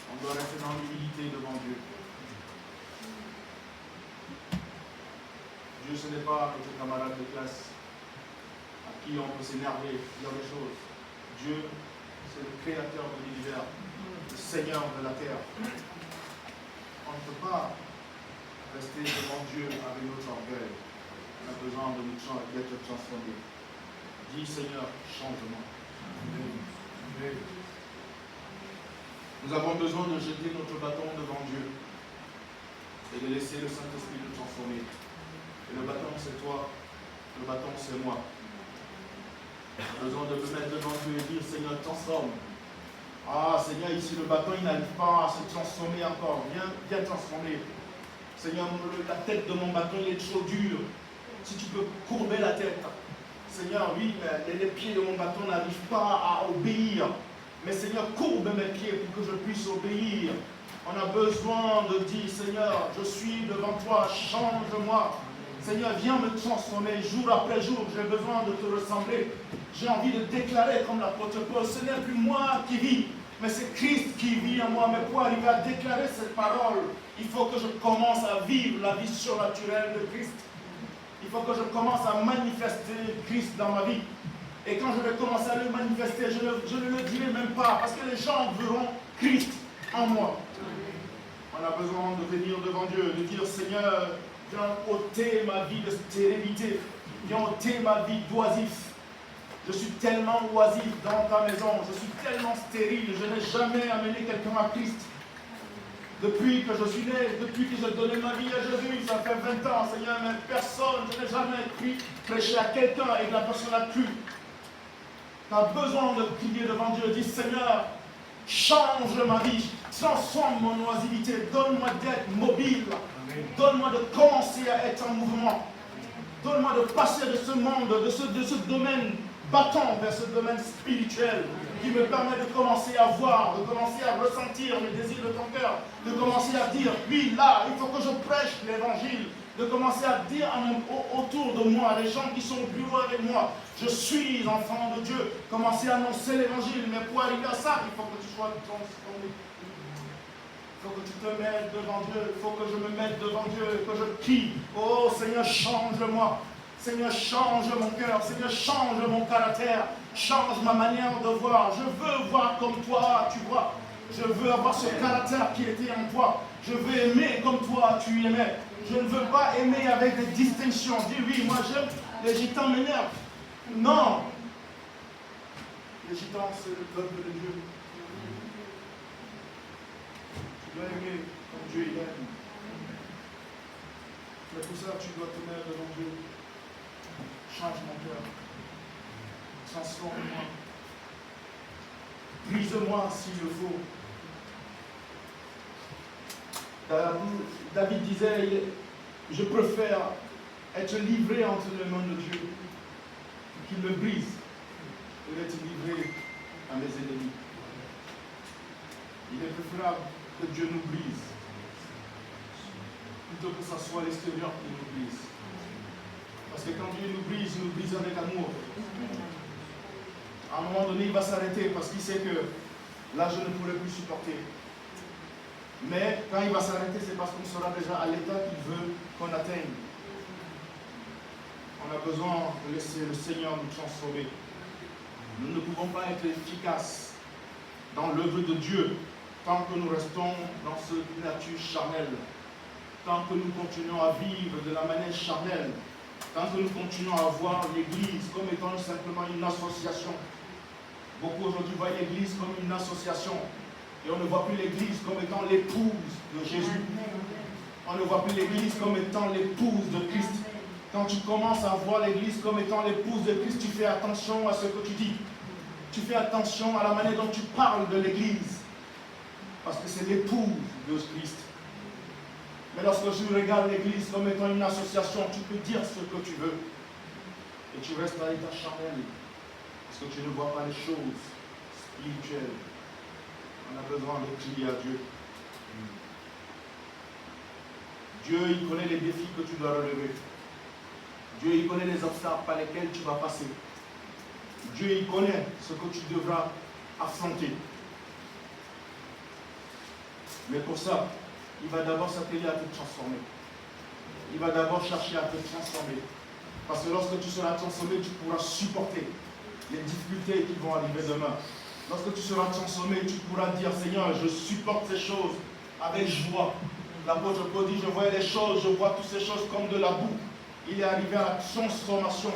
On doit rester dans l'humilité devant Dieu. Dieu, ce n'est pas notre camarade de classe à qui on peut s'énerver, dire des choses. Dieu, c'est le créateur de l'univers, le Seigneur de la terre. On ne peut pas rester devant Dieu avec notre orgueil. On a besoin d'être transformé. Dis Seigneur, change-moi. Nous avons besoin de jeter notre bâton devant Dieu et de laisser le Saint-Esprit nous transformer. Et le bâton c'est toi, le bâton c'est moi. Nous avons besoin de me mettre devant Dieu et dire Seigneur, transforme. Ah Seigneur, ici le bâton il n'arrive pas à se transformer encore. Viens transformer. Seigneur, la tête de mon bâton il est trop dure. Si tu peux courber la tête. Seigneur, oui, mais les pieds de mon bâton n'arrivent pas à obéir. Mais Seigneur, courbe mes pieds pour que je puisse obéir. On a besoin de dire, Seigneur, je suis devant toi, change-moi. Seigneur, viens me transformer jour après jour. J'ai besoin de te ressembler. J'ai envie de déclarer comme l'apôtre Paul, ce n'est plus moi qui vis, mais c'est Christ qui vit en moi. Mais pour arriver à déclarer cette parole, il faut que je commence à vivre la vie surnaturelle de Christ. Il faut que je commence à manifester Christ dans ma vie. Et quand je vais commencer à le manifester, je ne le dirai même pas, parce que les gens verront Christ en moi. On a besoin de venir devant Dieu, de dire Seigneur, Viens ôter ma vie de stérilité. Viens ôter ma vie d'oisif. Je suis tellement oisif dans ta maison. Je suis tellement stérile. Je n'ai jamais amené quelqu'un à Christ. Depuis que je suis né, depuis que j'ai donné ma vie à Jésus, ça fait 20 ans, Seigneur, mais personne, je n'ai jamais prêché à quelqu'un et la personne n'a cru. Tu as besoin de crier devant Dieu. Dis, Seigneur, change ma vie, transforme mon oisiveté, donne-moi d'être mobile, donne-moi de commencer à être en mouvement, donne-moi de passer de ce monde, de ce domaine battant vers ce domaine spirituel qui me permet de commencer à voir, de commencer à ressentir les désirs de ton cœur, de commencer à dire, oui, là, il faut que je prêche l'évangile, de commencer à dire autour de moi, les gens qui sont au bureau avec moi, je suis enfant de Dieu, commencer à annoncer l'évangile, mais pour arriver à ça, il faut que tu sois transformé. Il faut que tu te mettes devant Dieu, il faut que je me mette devant Dieu, que je crie, oh Seigneur, change-moi. Seigneur, change mon cœur. Seigneur, change mon caractère. Change ma manière de voir. Je veux voir comme toi, tu vois. Je veux avoir ce caractère qui était en toi. Je veux aimer comme toi, tu aimais. Je ne veux pas aimer avec des distinctions. Dis oui, moi j'aime. Les gitans m'énervent. Non. Les gitans, c'est le peuple de Dieu. Tu dois aimer comme Dieu aime. Mais pour ça, tu dois te mettre devant Dieu. Change mon cœur. Transforme-moi. Brise-moi s'il le faut. David disait, je préfère être livré entre les mains de Dieu qu'il me brise que d'être livré à mes ennemis. Il est préférable que Dieu nous brise plutôt que ce soit l'extérieur qui nous brise. Parce que quand Dieu nous brise avec amour. À un moment donné, il va s'arrêter parce qu'il sait que là, je ne pourrai plus supporter. Mais quand il va s'arrêter, c'est parce qu'on sera déjà à l'état qu'il veut qu'on atteigne. On a besoin de laisser le Seigneur nous transformer. Nous ne pouvons pas être efficaces dans l'œuvre de Dieu tant que nous restons dans cette nature charnelle. Tant que nous continuons à vivre de la manière charnelle. Tant que nous continuons à voir l'Église comme étant simplement une association. Beaucoup aujourd'hui voient l'Église comme une association. Et on ne voit plus l'Église comme étant l'épouse de Jésus. On ne voit plus l'Église comme étant l'épouse de Christ. Quand tu commences à voir l'Église comme étant l'épouse de Christ, tu fais attention à ce que tu dis. Tu fais attention à la manière dont tu parles de l'Église. Parce que c'est l'épouse de Christ. Mais lorsque tu regardes l'Église comme étant une association, tu peux dire ce que tu veux. Et tu restes à l'état charnel. Parce que tu ne vois pas les choses spirituelles. On a besoin de crier à Dieu. Dieu, il connaît les défis que tu dois relever. Dieu, il connaît les obstacles par lesquels tu vas passer. Dieu, il connaît ce que tu devras affronter. Mais pour ça, il va d'abord s'atteler à te transformer. Il va d'abord chercher à te transformer. Parce que lorsque tu seras transformé, tu pourras supporter les difficultés qui vont arriver demain. Lorsque tu seras transformé, tu pourras dire, Seigneur, je supporte ces choses avec joie. L'apôtre Paul dit, je vois les choses, je vois toutes ces choses comme de la boue. Il est arrivé à la transformation.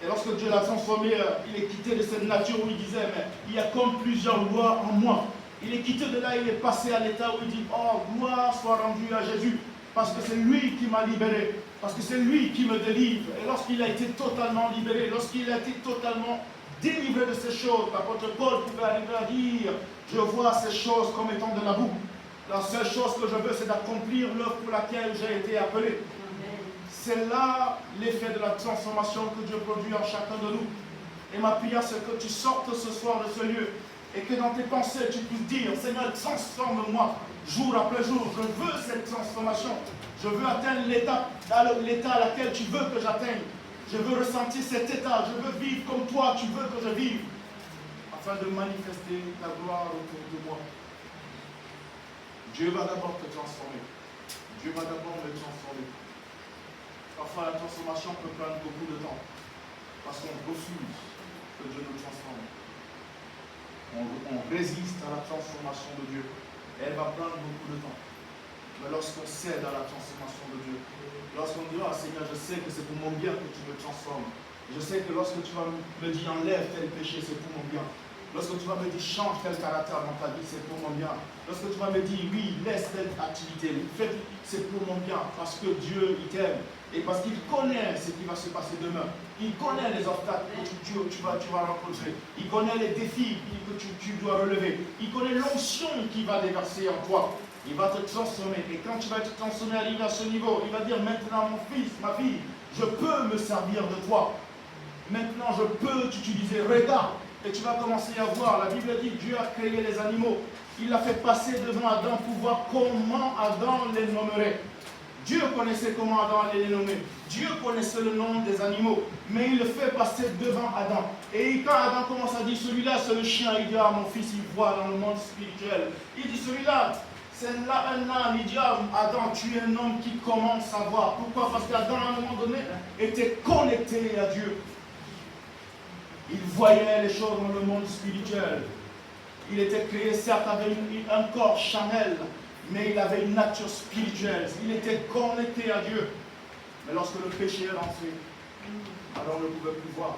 Et lorsque Dieu l'a transformé, il est quitté de cette nature où il disait, mais il y a comme plusieurs lois en moi. Il est quitté de là, il est passé à l'état où il dit, oh, gloire soit rendue à Jésus, parce que c'est lui qui m'a libéré, parce que c'est lui qui me délivre. Et lorsqu'il a été totalement libéré, lorsqu'il a été totalement délivré de ces choses, l'apôtre Paul pouvait arriver à dire, je vois ces choses comme étant de la boue. La seule chose que je veux, c'est d'accomplir l'œuvre pour laquelle j'ai été appelé. C'est là l'effet de la transformation que Dieu produit en chacun de nous. Et ma prière, c'est que tu sortes ce soir de ce lieu et que dans tes pensées, tu puisses dire, Seigneur, transforme-moi jour après jour. Je veux cette transformation. Je veux atteindre l'état à laquelle tu veux que j'atteigne. Je veux ressentir cet état. Je veux vivre comme toi, tu veux que je vive. Afin de manifester ta gloire autour de moi. Dieu va d'abord te transformer. Dieu va d'abord me transformer. Parfois, la transformation peut prendre beaucoup de temps. Parce qu'on refuse que Dieu nous transforme. On résiste à la transformation de Dieu. Et elle va prendre beaucoup de temps. Mais lorsqu'on cède à la transformation de Dieu, lorsqu'on dit, ah Seigneur, je sais que c'est pour mon bien que tu me transformes. Je sais que lorsque tu vas me dire enlève tel péché, c'est pour mon bien. Lorsque tu vas me dire change tel caractère dans ta vie, c'est pour mon bien. Lorsque tu vas me dire oui, laisse telle activité, c'est pour mon bien. Parce que Dieu, il t'aime. Et parce qu'il connaît ce qui va se passer demain. Il connaît les obstacles que tu vas rencontrer. Il connaît les défis que tu dois relever. Il connaît l'onction qui va déverser en toi. Il va te transformer. Et quand tu vas être transformé à ce niveau, il va dire maintenant mon fils, ma fille, je peux me servir de toi. Maintenant je peux t'utiliser. Regarde. Et tu vas commencer à voir. La Bible dit Dieu a créé les animaux. Il a fait passer devant Adam pour voir comment Adam les nommerait. Dieu connaissait comment Adam allait les nommer. Dieu connaissait le nom des animaux. Mais il le fait passer devant Adam. Et quand Adam commence à dire celui-là c'est le chien, il dit ah mon fils il voit dans le monde spirituel. Il dit celui-là c'est là un âne. Il dit ah Adam tu es un homme qui commence à voir. Pourquoi? Parce qu'Adam à un moment donné était connecté à Dieu. Il voyait les choses dans le monde spirituel. Il était créé certes avec un corps charnel, mais il avait une nature spirituelle. Il était connecté à Dieu. Mais lorsque le péché est rentré, alors on ne pouvait plus voir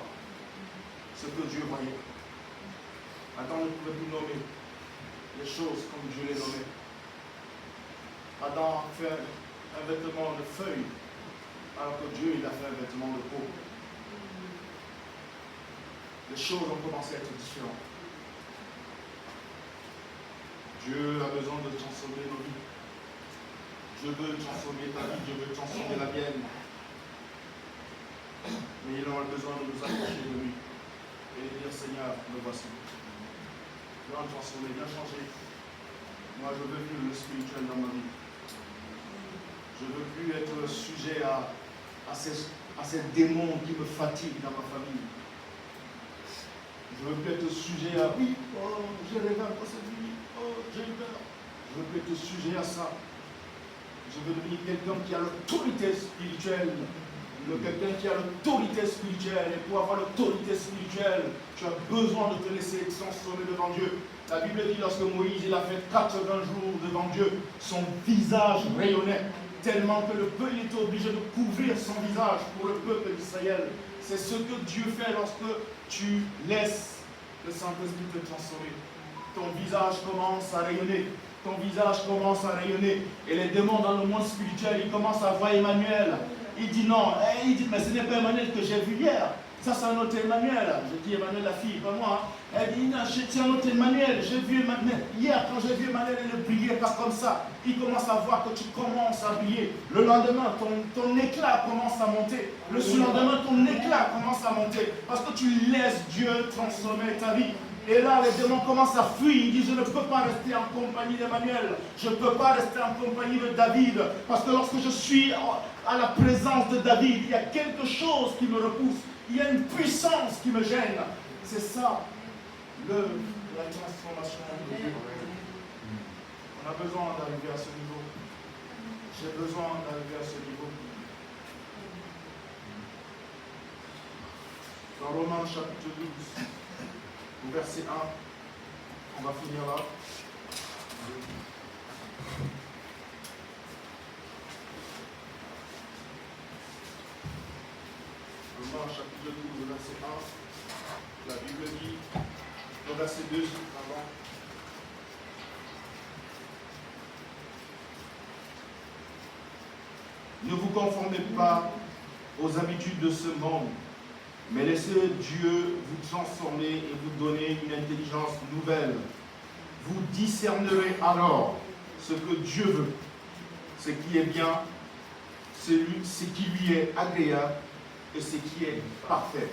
ce que Dieu voyait. Adam ne pouvait plus nommer les choses comme Dieu les nommait. Adam a fait un vêtement de feuilles, alors que Dieu il a fait un vêtement de peau. Les choses ont commencé à être différentes. Dieu a besoin de transformer nos vies. Je veux transformer ta vie, je veux transformer la mienne. Mais il aura besoin de nous approcher de lui et de dire Seigneur, me voici. Viens transformer, viens changer. Moi, je veux vivre le spirituel dans ma vie. Je ne veux plus être sujet à ces démons qui me fatiguent dans ma famille. Je veux plus être sujet à oui, oh, j'ai rêvé à cette vie, oh, j'ai eu peur. Je veux plus être sujet à ça. Je veux devenir quelqu'un qui a l'autorité spirituelle. Quelqu'un qui a l'autorité spirituelle. Et pour avoir l'autorité spirituelle, tu as besoin de te laisser transformer devant Dieu. La Bible dit lorsque Moïse il a fait 80 jours devant Dieu, son visage rayonnait tellement que le peuple était obligé de couvrir son visage pour le peuple d'Israël. C'est ce que Dieu fait lorsque tu laisses le Saint-Esprit te transformer. Ton visage commence à rayonner. Ton visage commence à rayonner. Et les démons dans le monde spirituel, ils commencent à voir Emmanuel. Il dit non. Il dit mais ce n'est pas Emmanuel que j'ai vu hier. Ça c'est un autre Emmanuel. Je dis Emmanuel la fille, pas moi. Elle dit non, c'est un autre Emmanuel. J'ai vu Emmanuel. Hier quand j'ai vu Emmanuel, il ne brillait pas comme ça. Il commence à voir que tu commences à briller. Le lendemain, ton éclat commence à monter. Le surlendemain, ton éclat commence à monter. Parce que tu laisses Dieu transformer ta vie. Et là, les démons commencent à fuir. Ils disent, je ne peux pas rester en compagnie d'Emmanuel. Je ne peux pas rester en compagnie de David. Parce que lorsque je suis à la présence de David, il y a quelque chose qui me repousse. Il y a une puissance qui me gêne. C'est ça, la transformation de Dieu. On a besoin d'arriver à ce niveau. J'ai besoin d'arriver à ce niveau. Dans Romains chapitre 12, au verset 1, on va finir là. Romains chapitre 12, verset 1, la Bible dit, au verset 2, pardon. Ne vous conformez pas aux habitudes de ce monde, mais laissez Dieu vous transformer et vous donner une intelligence nouvelle. Vous discernerez alors ce que Dieu veut, ce qui est bien, ce qui lui est agréable et ce qui est parfait.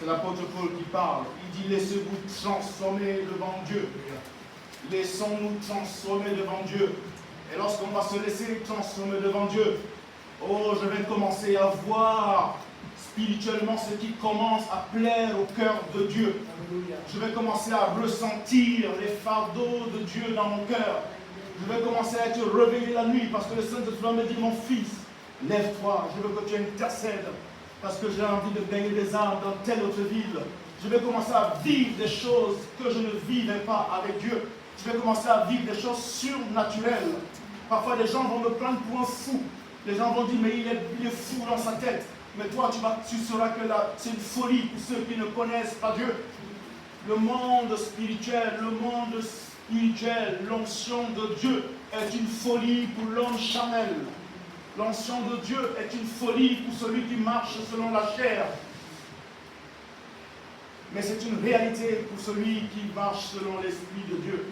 C'est l'apôtre Paul qui parle. Il dit laissez-vous transformer devant Dieu. Laissons-nous transformer devant Dieu. Et lorsqu'on va se laisser transformer devant Dieu, oh, je vais commencer à voir spirituellement ce qui commence à plaire au cœur de Dieu. Je vais commencer à ressentir les fardeaux de Dieu dans mon cœur. Je vais commencer à être réveillé la nuit parce que le Saint-Esprit me dit mon fils, lève-toi, je veux que tu intercèdes parce que j'ai envie de gagner des âmes dans telle autre ville. Je vais commencer à vivre des choses que je ne vivais pas avec Dieu. Je vais commencer à vivre des choses surnaturelles. Parfois, les gens vont me prendre pour un fou. Les gens vont dire, mais il est fou dans sa tête. Mais toi, tu sauras que là, c'est une folie pour ceux qui ne connaissent pas Dieu. Le monde spirituel, l'onction de Dieu est une folie pour l'homme charnel. L'onction de Dieu est une folie pour celui qui marche selon la chair. Mais c'est une réalité pour celui qui marche selon l'Esprit de Dieu.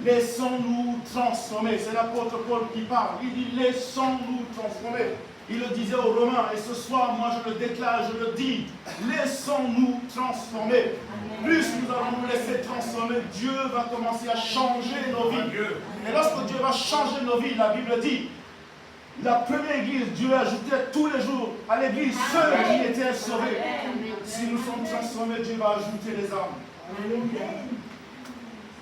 Laissons-nous transformer. C'est l'apôtre Paul qui parle. Il dit, laissons-nous transformer. Il le disait aux Romains, et ce soir, moi je le déclare, je le dis, laissons-nous transformer. Plus nous allons nous laisser transformer, Dieu va commencer à changer nos vies. Et lorsque Dieu va changer nos vies, la Bible dit, la première église, Dieu ajoutait tous les jours à l'église ceux qui étaient sauvés. Si nous sommes transformés, Dieu va ajouter les âmes.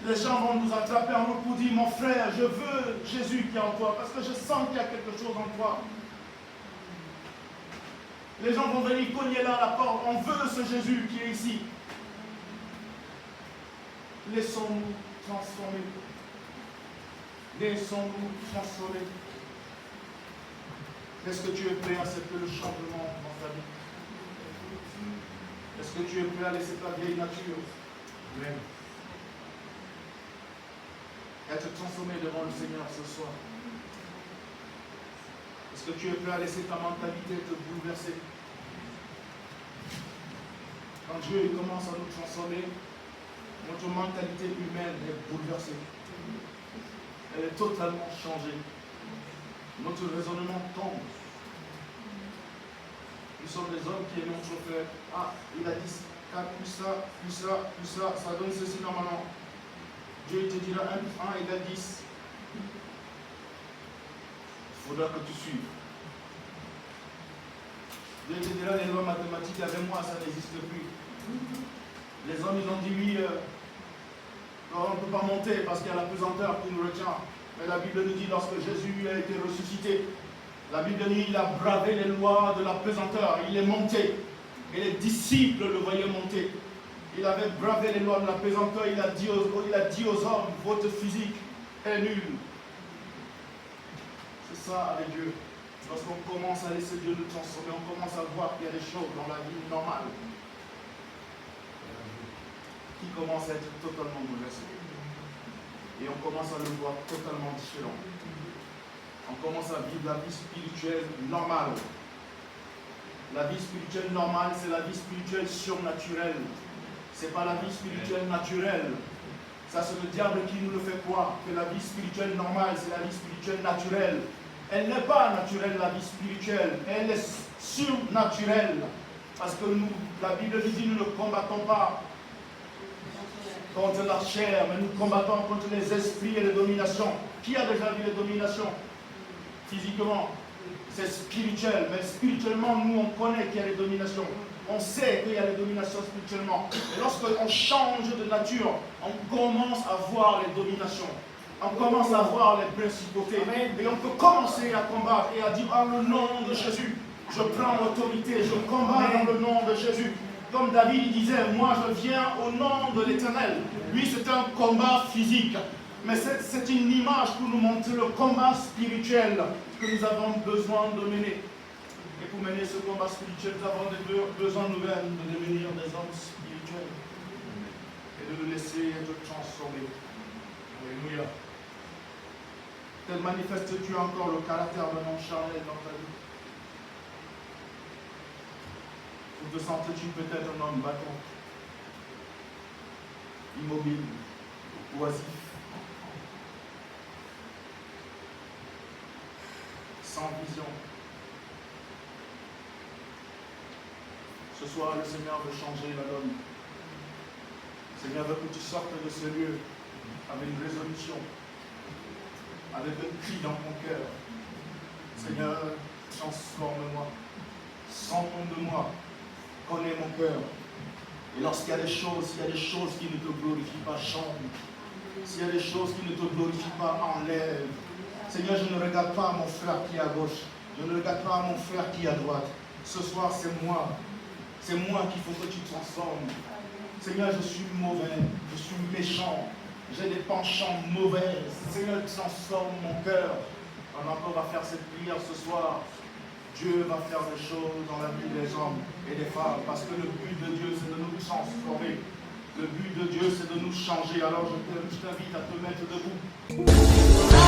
Les gens vont nous attraper en nous pour dire, mon frère, je veux Jésus qui est en toi, parce que je sens qu'il y a quelque chose en toi. Les gens vont venir cogner là à la porte. On veut ce Jésus qui est ici. Laissons-nous transformer. Laissons-nous transformer. Est-ce que tu es prêt à accepter le changement dans ta vie? Est-ce que tu es prêt à laisser ta vieille nature être transformé devant le Seigneur ce soir? Est-ce que tu es prêt à laisser ta mentalité te bouleverser? Quand Dieu commence à nous transformer, notre mentalité humaine est bouleversée. Elle est totalement changée. Notre raisonnement tombe. Nous sommes des hommes qui aiment notre frère. Ah, il a dit 4 plus ça, ça donne ceci normalement. Dieu te dira 1 plus 1 égale 10. Il faudra que tu suives. Dieu te dira les lois mathématiques avec moi, ça n'existe plus. Les hommes, ils ont dit oui, on ne peut pas monter parce qu'il y a la pesanteur qui nous retient. Mais la Bible nous dit, lorsque Jésus a été ressuscité, la Bible dit qu'il a bravé les lois de la pesanteur. Il est monté. Et les disciples le voyaient monter. Il avait bravé les lois de la pesanteur. Il a dit aux hommes, votre physique est nulle. C'est ça avec Dieu. Lorsqu'on commence à laisser Dieu nous transformer, on commence à voir qu'il y a des choses dans la vie normale qui commencent à être totalement bouleversées. Et on commence à le voir totalement différent. On commence à vivre la vie spirituelle normale. La vie spirituelle normale, c'est la vie spirituelle surnaturelle. Ce n'est pas la vie spirituelle naturelle. Ça, c'est le diable qui nous le fait croire. Que la vie spirituelle normale, c'est la vie spirituelle naturelle. Elle n'est pas naturelle, la vie spirituelle. Elle est surnaturelle. Parce que nous, la Bible nous dit, nous ne combattons pas contre la chair, mais nous combattons contre les esprits et les dominations. Qui a déjà vu les dominations? Physiquement, c'est spirituel, mais spirituellement, nous, on connaît qu'il y a les dominations. On sait qu'il y a les dominations spirituellement. Et lorsqu'on change de nature, on commence à voir les dominations. On commence à voir les principautés. Et on peut commencer à combattre et à dire, en le nom de Jésus, je prends l'autorité, je combats dans le nom de Jésus. Comme David disait, moi je viens au nom de l'Éternel. Lui, c'est un combat physique. Mais c'est une image pour nous montrer le combat spirituel que nous avons besoin de mener. Et pour mener ce combat spirituel, nous avons besoin nous-mêmes de devenir des hommes spirituels. Et de nous laisser être transformés. Alléluia. Tel manifestes-tu encore le caractère d'un homme charnel dans ta vie? Ou te sens-tu peut-être un homme battant, immobile, oisif, sans vision? Ce soir, le Seigneur veut changer la donne. Le Seigneur veut que tu sortes de ce lieu avec une résolution, avec un cri dans ton cœur. Seigneur, transforme-moi, sens de moi, connais mon cœur. Et lorsqu'il y a des choses qui ne te glorifient pas, change. S'il y a des choses qui ne te glorifient pas, enlève. Seigneur, je ne regarde pas mon frère qui est à gauche. Je ne regarde pas mon frère qui est à droite. Ce soir, c'est moi. C'est moi qu'il faut que tu transformes. Seigneur, je suis mauvais, je suis méchant. j'ai des penchants mauvais. Seigneur, transforme mon cœur. Pendant qu'on va faire cette prière ce soir, Dieu va faire des choses dans la vie des hommes et des femmes. Parce que le but de Dieu, c'est de nous transformer. Le but de Dieu, c'est de nous changer. Alors je t'invite à te mettre debout.